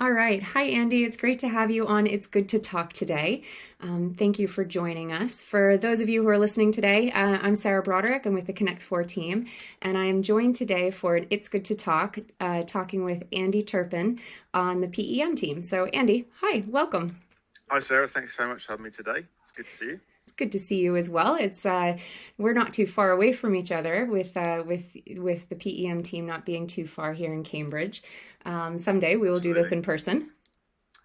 All right. Hi, Andy. It's great to have you on. It's good to talk today. Thank you for joining us. For those of you who are listening today, I'm Sarah Broderick. I'm with the Connect4 team, and I am joined today for an It's Good to Talk, talking with Andy Turpin on the PEM team. So, Andy, hi, welcome. Hi, Sarah. Thanks so much for having me today. It's good to see you. It's good to see you as well. It's we're not too far away from each other with the PEM team not being too far here in Cambridge. Someday we will do this Absolutely. in person.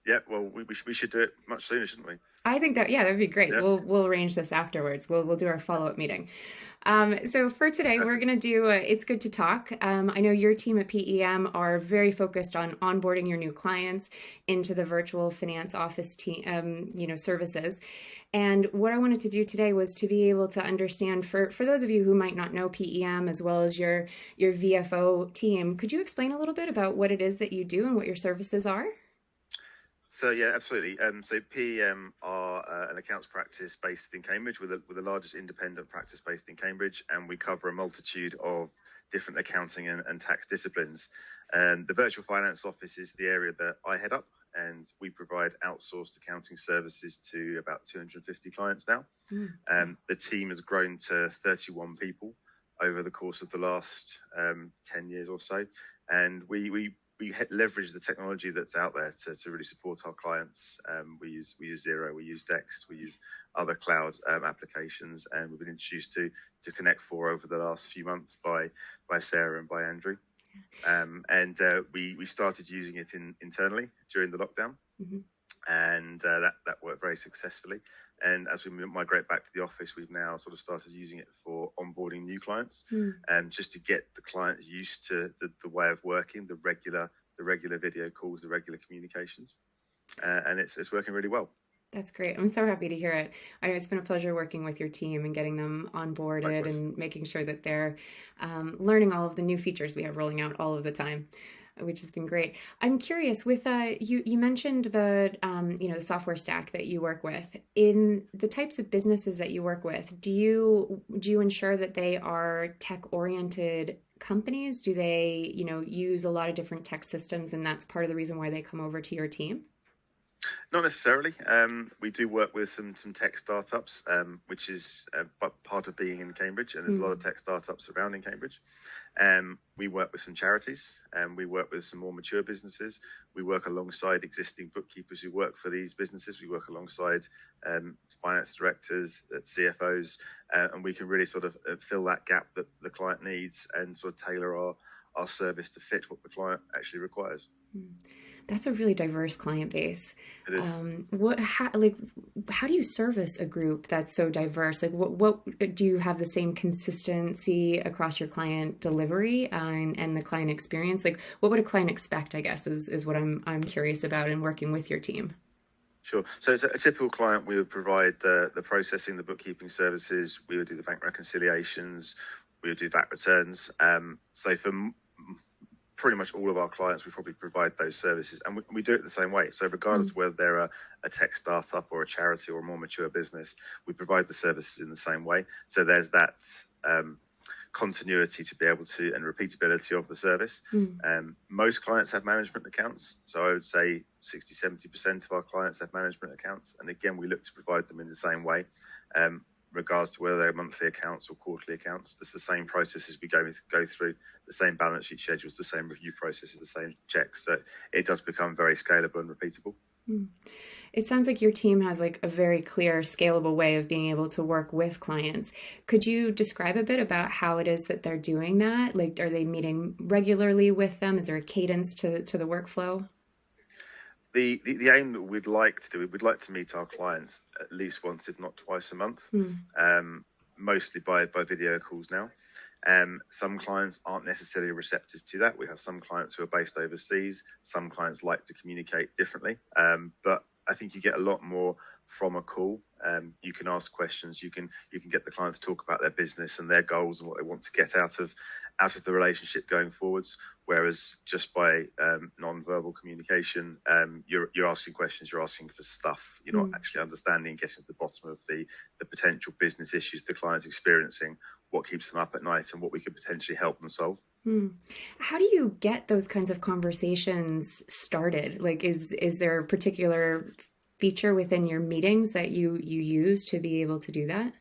Yeah, well, we should do it much sooner, shouldn't we? I think that yeah, that'd be great. Yeah, We'll arrange this afterwards. We'll do our follow-up meeting. So for today, we're perfect. gonna do It's Good to Talk. I know your team at PEM are very focused on onboarding your new clients into the virtual finance office team, services. And what I wanted to do today was to be able to understand for those of you who might not know PEM as well as your VFO team, could you explain a little bit about what it is that you do and what your services are? So yeah, absolutely. So PEM are an accounts practice based in Cambridge. We're the largest independent practice based in Cambridge, and we cover a multitude of different accounting and tax disciplines. And the virtual finance office is the area that I head up, and we provide outsourced accounting services to about 250 clients now. Mm. The team has grown to 31 people over the course of the last 10 years or so, and we leverage the technology that's out there to really support our clients. We use Zero, we use Dext, we use other cloud applications, and we've been introduced to Connect4 over the last few months by Sarah and by Andrew. We started using it internally during the lockdown, Mhm. and that worked very successfully. And as we migrate back to the office, we've now sort of started using it for onboarding new clients, Mm. just to get the clients used to the way of working, the regular video calls, the regular communications, and it's working really well. That's great. I'm so happy to hear it. I know it's been a pleasure working with your team and getting them onboarded Likewise. and making sure that they're learning all of the new features we have rolling out all of the time, which has been great. I'm curious with you mentioned the software stack that you work with. In the types of businesses that you work with, do you ensure that they are tech oriented companies? Do they, use a lot of different tech systems and that's part of the reason why they come over to your team? Not necessarily. We do work with some tech startups, which is part of being in Cambridge, and there's a lot of Mm. tech startups surrounding Cambridge. We work with some charities, and we work with some more mature businesses. We work alongside existing bookkeepers who work for these businesses. We work alongside finance directors, CFOs, and we can really sort of fill that gap that the client needs and sort of tailor our service to fit what the client actually requires. Mm. That's a really diverse client base. It is. How do you service a group that's so diverse? Like, what do you have the same consistency across your client delivery and the client experience? Like, what would a client expect, I guess, is what I'm curious about in working with your team. Sure. So it's a typical client, we would provide the processing, the bookkeeping services. We would do the bank reconciliations. We would do VAT returns. So for pretty much all of our clients, we probably provide those services, and we do it the same way. So regardless Mm. of whether they're a tech startup or a charity or a more mature business, we provide the services in the same way. So there's that continuity to be able to, and repeatability of the service. Mm. Most clients have management accounts. So I would say 60-70% of our clients have management accounts. And again, we look to provide them in the same way. Regards to whether they're monthly accounts or quarterly accounts, it's the same processes we go through, the same balance sheet schedules, the same review processes, the same checks. So it does become very scalable and repeatable. Mm. It sounds like your team has like a very clear, scalable way of being able to work with clients. Could you describe a bit about how it is that they're doing that? Like, are they meeting regularly with them? Is there a cadence to the workflow? The aim that we'd like to meet our clients at least once, if not twice a month, Mm. mostly by video calls now. Some clients aren't necessarily receptive to that. We have some clients who are based overseas. Some clients like to communicate differently. But I think you get a lot more from a call. You can ask questions. You can get the client to talk about their business and their goals and what they want to get out of the relationship going forwards. Whereas just by non-verbal communication, you're asking questions, you're asking for stuff. You're not actually understanding and getting to the bottom of the potential business issues the client's experiencing, what keeps them up at night, and what we could potentially help them solve. Hmm. How do you get those kinds of conversations started? Like, is there a particular feature within your meetings that you use to be able to do that?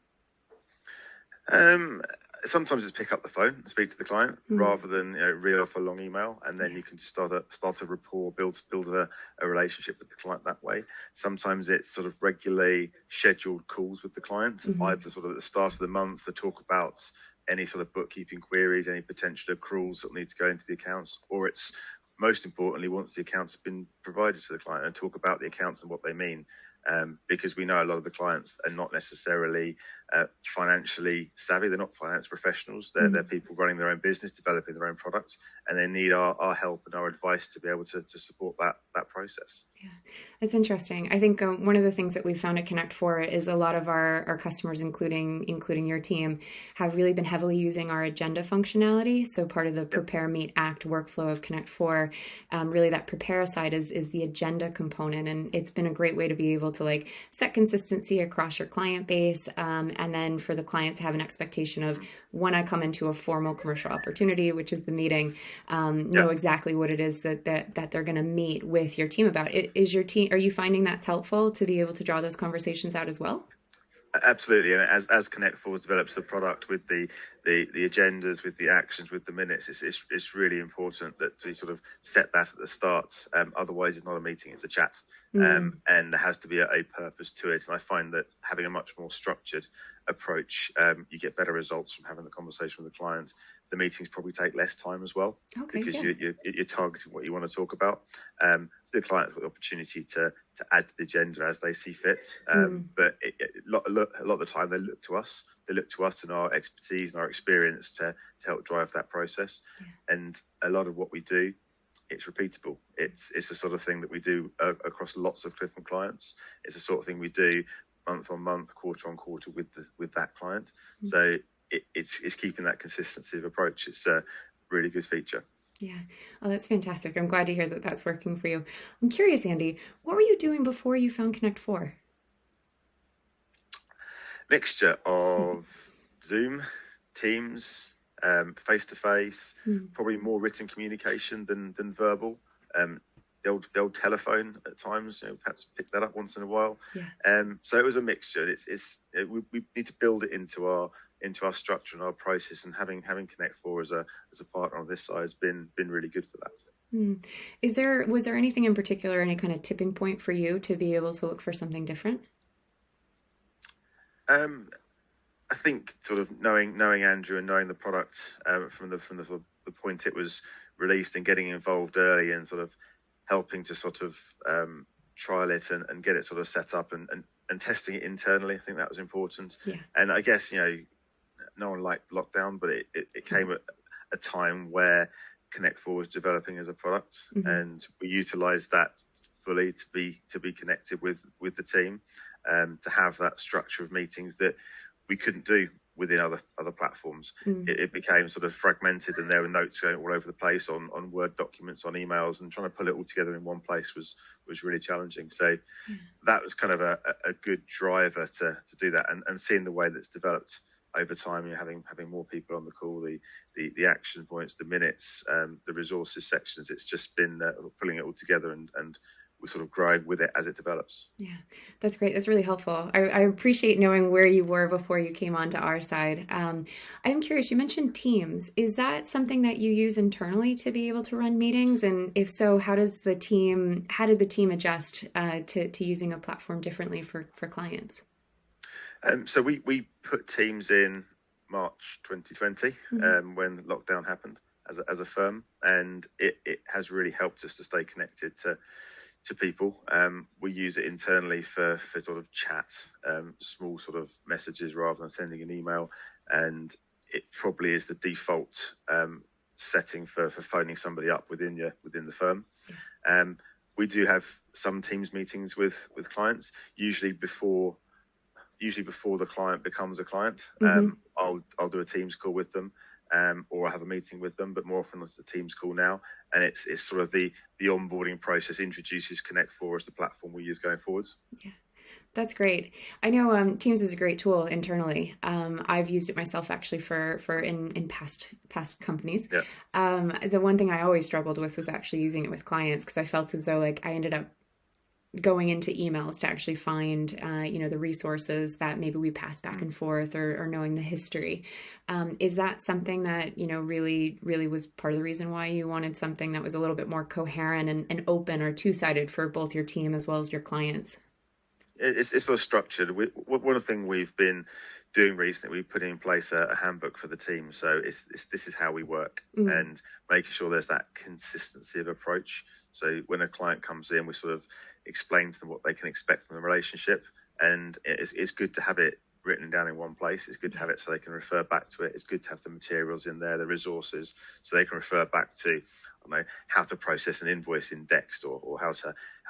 Um, Sometimes it's pick up the phone and speak to the client Hmm. rather than reel off a long email, and then Yeah. you can just start a rapport, build a relationship with the client that way. Sometimes it's sort of regularly scheduled calls with the client, Hmm. either sort of at the start of the month to talk about any sort of bookkeeping queries, any potential accruals that need to go into the accounts, or it's most importantly once the accounts have been provided to the client and talk about the accounts and what they mean. Because we know a lot of the clients are not necessarily financially savvy. They're not finance professionals. They're Hmm. people running their own business, developing their own products, and they need our help and our advice to be able to support that process. Yeah, it's interesting. I think one of the things that we've found at Connect4 is a lot of our customers, including your team, have really been heavily using our agenda functionality. So part of the Yep. prepare, meet, act workflow of Connect4, really that prepare side is the agenda component, and it's been a great way to be able to like set consistency across your client base, and then for the clients to have an expectation of when I come into a formal commercial opportunity, which is the meeting, know Yep. exactly what it is that they're going to meet with your team about. Is your team? Are you finding that's helpful to be able to draw those conversations out as well? Absolutely, and as Connect4 develops the product with the agendas, with the actions, with the minutes, it's really important that we sort of set that at the start. Otherwise, it's not a meeting; it's a chat, Mm, and there has to be a purpose to it. And I find that having a much more structured approach, you get better results from having the conversation with the client. The meetings probably take less time as well okay, because yeah. you're targeting what you want to talk about. So the client's got the opportunity to add to the agenda as they see fit. Mm, But a lot of the time they look to us. They look to us and our expertise and our experience to help drive that process. yeah. And a lot of what we do, it's repeatable. It's the sort of thing that we do across lots of different clients. It's the sort of thing we do month on month, quarter on quarter with that client. Mm, So it's keeping that consistency of approach. It's a really good feature. yeah. Oh, that's fantastic. I'm glad to hear that that's working for you. I'm curious, Andy, what were you doing before you found Connect 4? Mixture of Zoom, Teams, face to face, Mm, probably more written communication than verbal. Um, the old telephone at times, perhaps pick that up once in a while. yeah. So it was a mixture. We need to build it into our structure and our process, and having Connect4 as a partner on this side has been really good for that. Mm. Was there anything in particular, any kind of tipping point for you to be able to look for something different? Um, I think sort of knowing Andrew and knowing the product from the sort of the point it was released and getting involved early and sort of helping to sort of trial it and get it sort of set up and testing it internally. I think that was important. Yeah. And I guess no one liked lockdown, but it came at a time where Connect4 was developing as a product, Hmm. and we utilised that fully to be connected with the team, to have that structure of meetings that we couldn't do within other platforms. Mm, It became sort of fragmented, and there were notes going all over the place on Word documents, on emails, and trying to pull it all together in one place was really challenging. So yeah. that was kind of a good driver to do that, and seeing the way that's developed over time. Having more people on the call, the action points, the minutes, the resources sections. It's just been pulling it all together, and we're sort of growing with it as it develops. Yeah, that's great. That's really helpful. I appreciate knowing where you were before you came onto our side. I'm curious, you mentioned Teams. Is that something that you use internally to be able to run meetings? And if so, how did the team adjust to using a platform differently for clients? So we put Teams in March 2020, Hmm. when lockdown happened as a firm, and it has really helped us to stay connected to people. We use it internally for sort of chat, small sort of messages rather than sending an email, and it probably is the default setting for phoning somebody up within the firm. Yeah. We do have some Teams meetings with clients, usually before the client becomes a client. Hmm. I'll do a Teams call with them, or I have a meeting with them, but more often it's a Teams call now. And it's sort of the onboarding process introduces Connect4 as the platform we use going forwards. Yeah. That's great. I know Teams is a great tool internally. I've used it myself actually for in past companies. Yeah. The one thing I always struggled with was actually using it with clients because I felt as though like I ended up going into emails to actually find the resources that maybe we passed back and forth, or knowing the history. Is that something that really was part of the reason why you wanted something that was a little bit more coherent and open or two-sided for both your team as well as your clients? It's sort of structured. One of the things we've been doing recently, we've put in place a handbook for the team. So this is how we work, and making sure there's that consistency of approach. So when a client comes in, we sort of explain to them what they can expect from the relationship, and it's good to have it written down in one place. It's good to have it so they can refer back to it. It's good to have the materials in there, the resources, so they can refer back to, I don't know, how to process an invoice in Dext, or how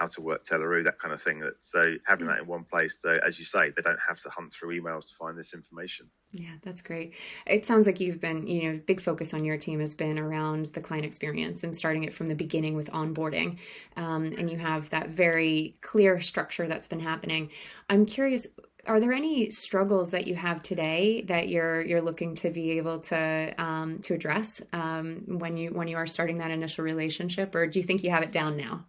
to work Teleroo, that kind of thing. So having that in one place, though, as you say, they don't have to hunt through emails to find this information. Yeah, that's great. It sounds like you've been, big focus on your team has been around the client experience and starting it from the beginning with onboarding. And you have that very clear structure that's been happening. I'm curious, are there any struggles that you have today that you're looking to be able to address when you are starting that initial relationship, or do you think you have it down now?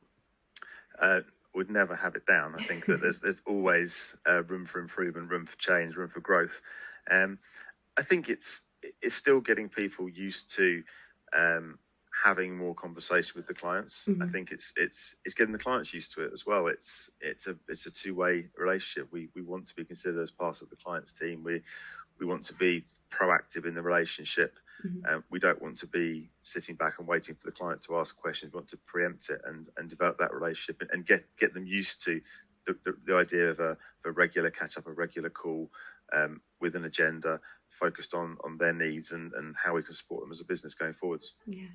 Would never have it down. I think that there's always room for improvement, room for change, room for growth. I think it's still getting people used to having more conversation with the clients. I think it's getting the clients used to it as well. It's a two-way relationship. We want to be considered as part of the client's team. We want to be proactive in the relationship. We don't want to be sitting back and waiting for the client to ask questions. We want to preempt it and develop that relationship and get them used to the idea of a regular catch up, a regular call with an agenda focused on their needs and how we can support them as a business going forwards. Yeah,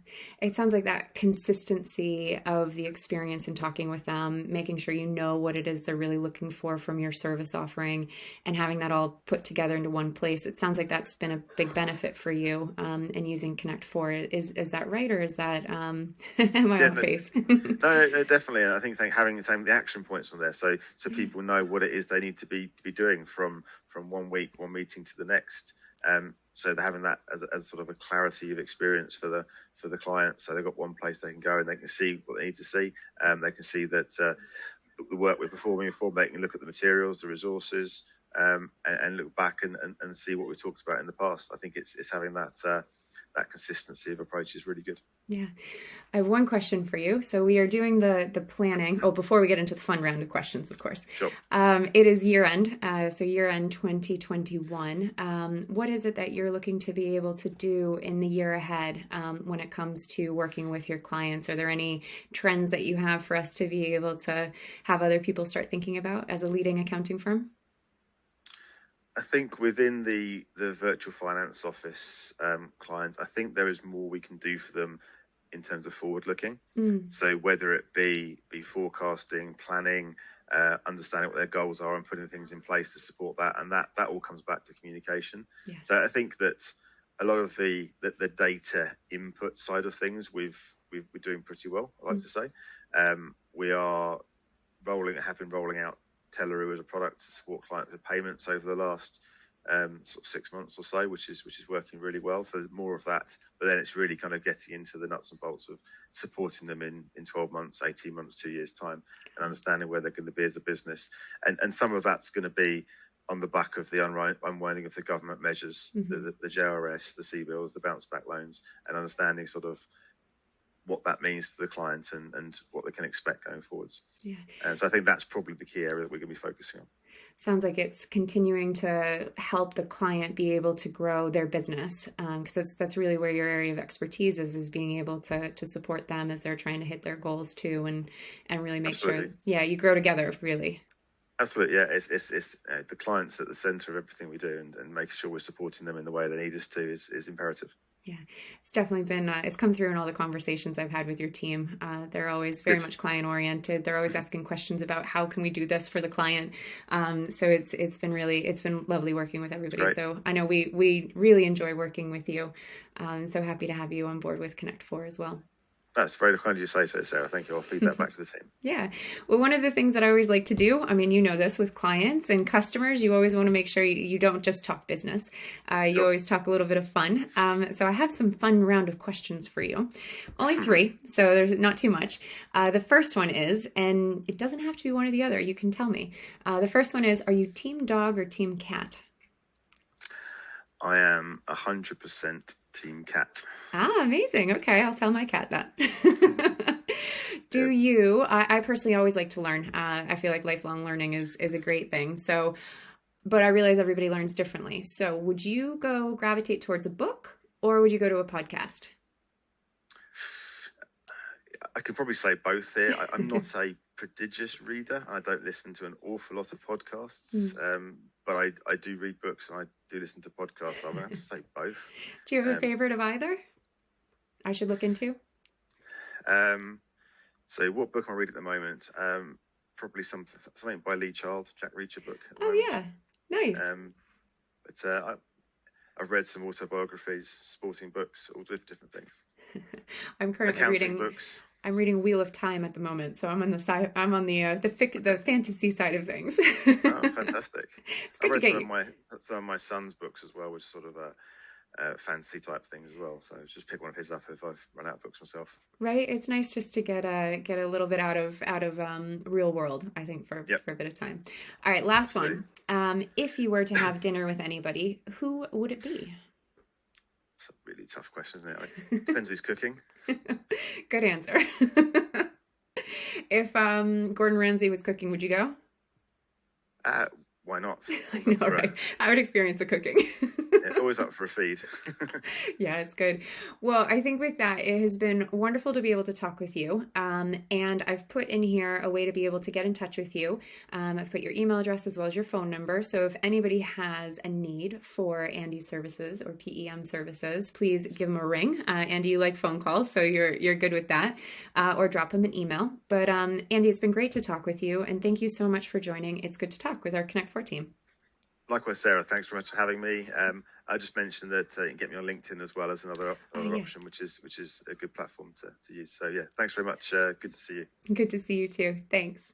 it sounds like that consistency of the experience in talking with them, making sure you know what it is they're really looking for from your service offering, and having that all put together into one place. It sounds like that's been a big benefit for you in using Connect4. Is that right, or is that am I on pace? No, definitely. And I think having the action points on there, so people know what it is they need to be doing from 1 week, one meeting to the next. So they're having that as sort of a clarity of experience for the client. So they've got one place they can go and they can see what they need to see. They can see that the work we're performing for them. They can look at the materials, the resources, and look back and see what we talked about in the past. I think it's having that consistency of approach is really good. Yeah. I have one question for you. So we are doing the planning. Oh, before we get into the fun round of questions, of course. Sure. It is year end. So year end 2021. What is it that you're looking to be able to do in the year ahead when it comes to working with your clients? Are there any trends that you have for us to be able to have other people start thinking about as a leading accounting firm? I think within the virtual finance office clients, I think there is more we can do for them in terms of forward looking. So whether it be forecasting, planning, understanding what their goals are and putting things in place to support that, and that all comes back to communication. Yeah. So I think that a lot of the data input side of things we're doing pretty well, I like to say. We have been rolling out Teleroo as a product to support clients with payments over the last sort of 6 months or so, which is working really well. So there's more of that, but then it's really kind of getting into the nuts and bolts of supporting them in 12 months, 18 months, 2 years time, and understanding where they're going to be as a business. And some of that's going to be on the back of the unwinding of the government measures, the JRS, the CBILS, the bounce back loans, and understanding sort of what that means to the client and what they can expect going forwards. Yeah. And so I think that's probably the key area that we're going to be focusing on. Sounds like it's continuing to help the client be able to grow their business, because that's really where your area of expertise is being able to support them as they're trying to hit their goals too, and really make sure, you grow together, really. Absolutely, yeah. It's the client's at the centre of everything we do, and making sure we're supporting them in the way they need us to is imperative. Yeah, it's definitely been, it's come through in all the conversations I've had with your team. They're always very much client oriented. They're always asking questions about how can we do this for the client. So it's been lovely working with everybody. So I know we really enjoy working with you. So happy to have you on board with Connect4 as well. That's very kind of you to say so, Sarah. Thank you. I'll feed that back to the team. Yeah. Well, one of the things that I always like to do, I mean, you know this with clients and customers, you always want to make sure you don't just talk business. You Sure. always talk a little bit of fun. So I have some fun round of questions for you. Only 3, so there's not too much. The first one is, and it doesn't have to be one or the other, you can tell me. The first one is, are you team dog or team cat? I am 100% team cat. Ah, amazing. Okay, I'll tell my cat that. Do you, I personally always like to learn. I feel like lifelong learning is a great thing. So, but I realize everybody learns differently. So would you go gravitate towards a book or would you go to a podcast? I could probably say both here. I'm not a prodigious reader. I don't listen to an awful lot of podcasts, but I do read books and I do listen to podcasts. So I'm going to have to say both. Do you have a favorite of either I should look into? So what book am I reading at the moment? Probably something by Lee Child, Jack Reacher book. Oh, yeah. Nice. But I've read some autobiographies, sporting books, all different things. I'm currently reading books. I'm reading Wheel of Time at the moment, so I'm on the side. I'm on the fantasy side of things. Oh, fantastic! It's good I read to get some of my son's books as well, which is sort of fantasy type things as well. So just pick one of his up if I've run out of books myself. Right, it's nice just to get a little bit out of real world. I think for a bit of time. All right, last one. If you were to have dinner with anybody, who would it be? It's a really tough question, isn't it? Depends who's cooking. Good answer. If Gordon Ramsay was cooking, would you go? Why not? I know, right? I would experience the cooking. Yeah, always up for a feed. Yeah, it's good. Well, I think with that, it has been wonderful to be able to talk with you. And I've put in here a way to be able to get in touch with you. I've put your email address as well as your phone number. So if anybody has a need for Andy's services or PEM services, please give him a ring. Andy, you like phone calls, so you're good with that. Or drop him an email. But Andy, it's been great to talk with you. And thank you so much for joining. It's good to talk with our Connect4 team. Likewise, Sarah, thanks very much for having me. I just mentioned that you can get me on LinkedIn as well as another option, which is a good platform to use. So yeah, thanks very much. Good to see you. Good to see you too. Thanks.